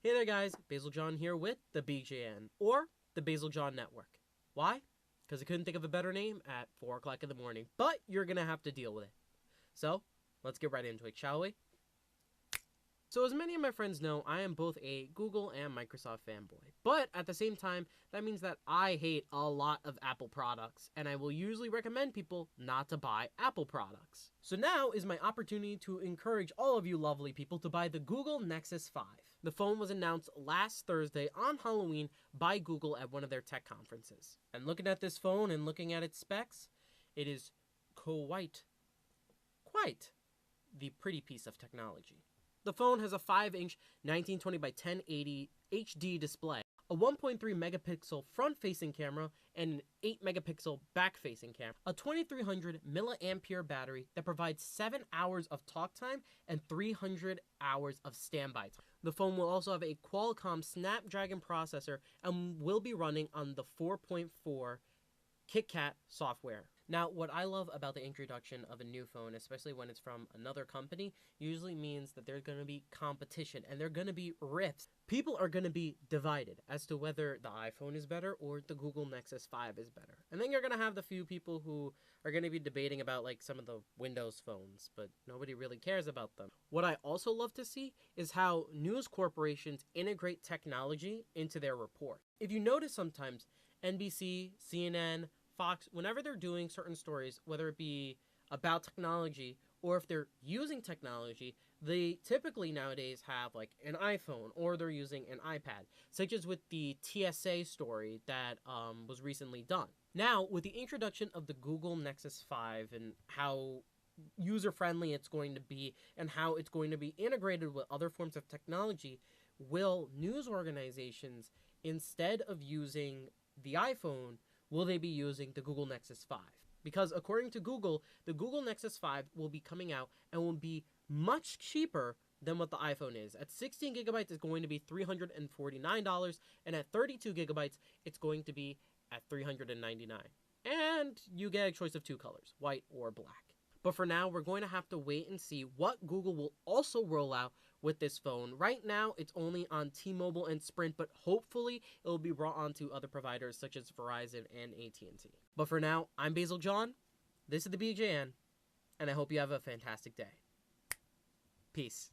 Hey there guys, Basil John here with the BJN, or the Basil John Network. Why? Because I couldn't think of a better name at 4 o'clock in the morning, but you're going to have to deal with it. So, let's get right into it, shall we? So as many of my friends know, I am both a Google and Microsoft fanboy. But at the same time, that means that I hate a lot of Apple products, and I will usually recommend people not to buy Apple products. So now is my opportunity to encourage all of you lovely people to buy the Google Nexus 5. The phone was announced last Thursday on Halloween by Google at one of their tech conferences. And looking at this phone and looking at its specs, it is quite the pretty piece of technology. The phone has a 5-inch 1920 by 1080 HD display, a 1.3 megapixel front-facing camera, and an 8 megapixel back-facing camera, a 2300 milliampere battery that provides 7 hours of talk time and 300 hours of standby time. The phone will also have a Qualcomm Snapdragon processor and will be running on the 4.4 KitKat software. Now, what I love about the introduction of a new phone, especially when it's from another company, usually means that there's going to be competition and there are going to be rifts. People are going to be divided as to whether the iPhone is better or the Google Nexus 5 is better. And then you're going to have the few people who are going to be debating about like some of the Windows phones, but nobody really cares about them. What I also love to see is how news corporations integrate technology into their report. If you notice sometimes, NBC, CNN, Fox, whenever they're doing certain stories, whether it be about technology or if they're using technology, they typically nowadays have like an iPhone or they're using an iPad, such as with the TSA story that was recently done. Now, with the introduction of the Google Nexus 5 and how user-friendly it's going to be and how it's going to be integrated with other forms of technology, will news organizations, instead of using the iPhone, will they be using the Google Nexus 5? Because according to Google, the Google Nexus 5 will be coming out and will be much cheaper than what the iPhone is. At 16 gigabytes, it's going to be $349, and at 32 gigabytes, it's going to be at $399. And you get a choice of 2 colors, white or black. But for now, we're going to have to wait and see what Google will also roll out with this phone. Right now, it's only on T-Mobile and Sprint, but hopefully it will be brought onto other providers such as Verizon and AT&T. But for now, I'm Basil John, this is the BJN, and I hope you have a fantastic day. Peace.